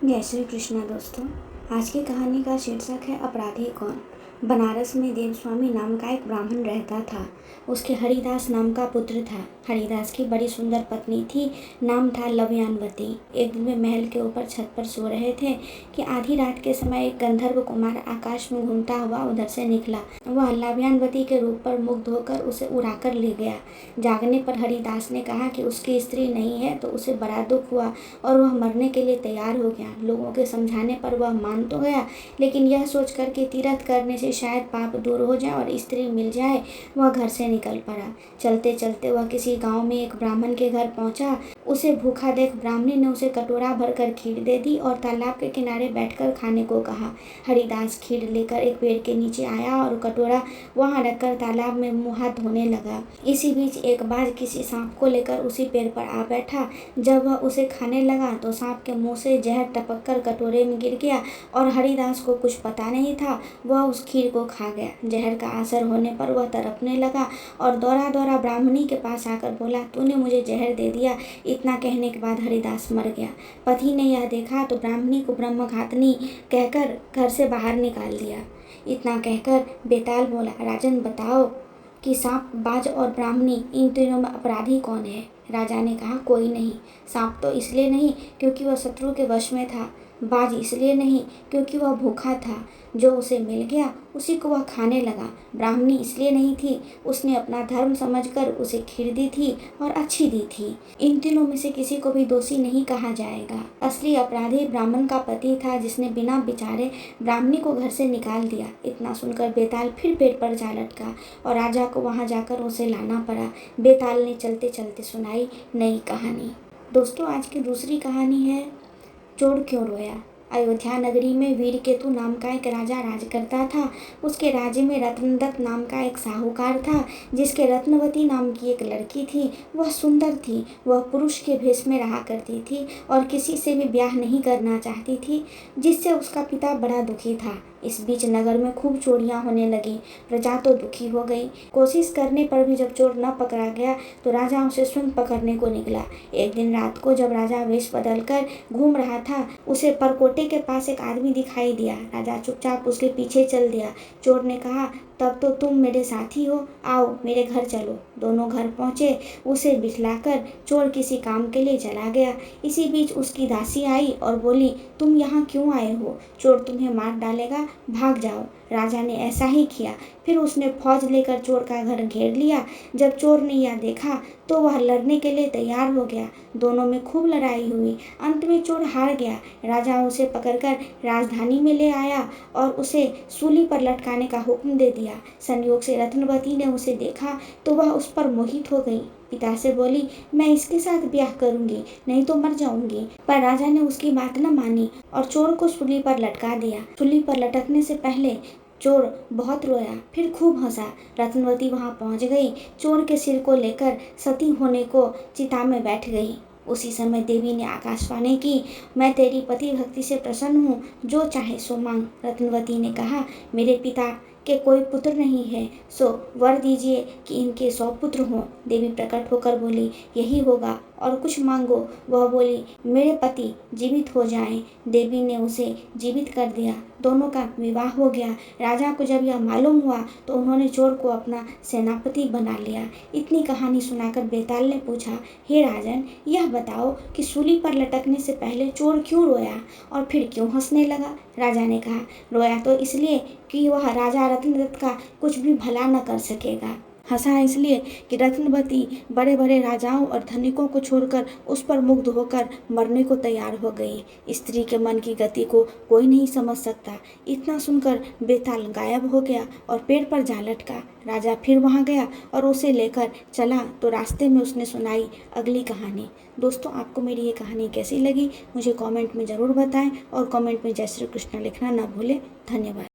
जय श्री कृष्णा दोस्तों। आज की कहानी का शीर्षक है अपराधी कौन। बनारस में देवस्वामी नाम का एक ब्राह्मण रहता था। उसके हरिदास नाम का पुत्र था। हरिदास की बड़ी सुंदर पत्नी थी, नाम था लवयानवती। एक दिन वे महल के ऊपर छत पर सो रहे थे कि आधी रात के समय एक गंधर्व कुमार आकाश में घूमता हुआ उधर से निकला। वह लवयानवती के रूप पर मुग्ध होकर उसे उड़ाकर ले गया। जागने पर हरिदास ने कहा कि उसकी स्त्री नहीं है तो उसे बड़ा दुख हुआ और वह मरने के लिए तैयार हो गया। लोगों के समझाने पर वह मान तो गया, लेकिन यह सोचकर कि तीर्थ करने से शायद पाप दूर हो जाए और स्त्री मिल जाए, वह घर से निकल पड़ा। चलते चलते वह किसी गांव में एक ब्राह्मण के घर पहुंचा। उसे भूखा देख ब्राह्मणी ने उसे कटोरा भरकर खीर दे दी और तालाब के किनारे बैठकर खाने को कहा। हरिदास खीर लेकर एक पेड़ के नीचे आया और कटोरा वहां रखकर तालाब में मुंह हाथ धोने लगा। इसी बीच एक बाज किसी सांप को लेकर उसी पेड़ पर आ बैठा। जब वह उसे खाने लगा तो सांप के मुंह से जहर टपक कर कटोरे में गिर गया और हरिदास को कुछ पता नहीं था। वह उस खीर को खा गया। जहर का असर होने पर वह तड़पने लगा और दौड़ा दौड़ा ब्राह्मणी के पास आकर बोला, तूने मुझे जहर दे दिया। इतना कहने के बाद हरिदास मर गया। पति ने यह देखा तो ब्राह्मणी को ब्रह्मघातनी कहकर घर से बाहर निकाल दिया। इतना कहकर बेताल बोला, राजन बताओ कि सांप, बाज और ब्राह्मणी, इन तीनों में अपराधी कौन है। राजा ने कहा, कोई नहीं। सांप तो इसलिए नहीं क्योंकि वह शत्रु के वश में था। बाज इसलिए नहीं क्योंकि वह भूखा था, जो उसे मिल गया उसी को वह खाने लगा। ब्राह्मणी इसलिए नहीं थी, उसने अपना धर्म समझकर उसे खीर दी थी और अच्छी दी थी। इन तीनों में से किसी को भी दोषी नहीं कहा जाएगा। असली अपराधी ब्राह्मण का पति था, जिसने बिना विचारे ब्राह्मणी को घर से निकाल दिया। इतना सुनकर बेताल फिर पेड़ पर जा लटका और राजा को वहां जाकर उसे लाना पड़ा। बेताल ने चलते चलते सुनाई नई कहानी। दोस्तों, आज की दूसरी कहानी है चोर क्यों रोया। अयोध्या नगरी में वीरकेतु नाम का एक राजा राज करता था। उसके राज्य में रत्नदत्त नाम का एक साहूकार था, जिसके रत्नवती नाम की एक लड़की थी। वह सुंदर थी। वह पुरुष के भेष में रहा करती थी और किसी से भी ब्याह नहीं करना चाहती थी, जिससे उसका पिता बड़ा दुखी था। इस बीच नगर में खूब चोरियां होने लगी। प्रजा तो दुखी हो गई। कोशिश करने पर भी जब चोर न पकड़ा गया तो राजा उसे स्वयं पकड़ने को निकला। एक दिन रात को जब राजा वेश बदलकर घूम रहा था, उसे परकोटे के पास एक आदमी दिखाई दिया। राजा चुपचाप उसके पीछे चल दिया। चोर ने कहा, तब तो तुम मेरे साथी हो, आओ मेरे घर चलो। दोनों घर पहुंचे। उसे बिठलाकर चोर किसी काम के लिए चला गया। इसी बीच उसकी दासी आई और बोली, तुम यहाँ क्यों आए हो? चोर तुम्हें मार डालेगा, भाग जाओ। राजा ने ऐसा ही किया। फिर उसने फौज लेकर चोर का घर घेर लिया। जब चोर ने यह देखा तो वह लड़ने के लिए तैयार हो गया। दोनों में खूब लड़ाई हुई। अंत में चोर हार गया। राजा उसे पकड़कर राजधानी में ले आया और उसे सूली पर लटकाने का हुक्म दे दिया। संयोग से रत्नवती ने उसे देखा तो वह उस पर मोहित हो गई। पिता से बोली, मैं इसके साथ ब्याह करूंगी, नहीं तो मर जाऊंगी। पर राजा ने उसकी बात न मानी और चोर को सूली पर लटका दिया। सूली पर लटकने से पहले चोर बहुत रोया, फिर खूब हंसा। रत्नवती वहां पहुंच गई। चोर के सिर को लेकर सती होने को चिता में बैठ गई। उसी समय देवी ने आकाशवाणी की, मैं तेरी पति भक्ति से प्रसन्न हूँ, जो चाहे सो मांग। रत्नवती ने कहा, मेरे पिता के कोई पुत्र नहीं है, सो वर दीजिए कि इनके 100 पुत्र हों। देवी प्रकट होकर बोली, यही होगा, और कुछ मांगो। वह बोली, मेरे पति जीवित हो जाएं। देवी ने उसे जीवित कर दिया। दोनों का विवाह हो गया। राजा को जब यह मालूम हुआ तो उन्होंने चोर को अपना सेनापति बना लिया। इतनी कहानी सुनाकर बेताल ने पूछा, हे राजन, यह बताओ कि सूली पर लटकने से पहले चोर क्यों रोया और फिर क्यों हंसने लगा। राजा ने कहा, रोया तो इसलिए कि वह राजा रत्नदत्त का कुछ भी भला न कर सकेगा। हंसा इसलिए कि रत्नवती बड़े बड़े राजाओं और धनिकों को छोड़कर उस पर मुग्ध होकर मरने को तैयार हो गई। स्त्री के मन की गति को कोई नहीं समझ सकता। इतना सुनकर बेताल गायब हो गया और पेड़ पर जा लटका। राजा फिर वहां गया और उसे लेकर चला तो रास्ते में उसने सुनाई अगली कहानी। दोस्तों, आपको मेरी ये कहानी कैसी लगी मुझे कमेंट में ज़रूर बताएं और कमेंट में जय श्री कृष्ण लिखना ना भूलें। धन्यवाद।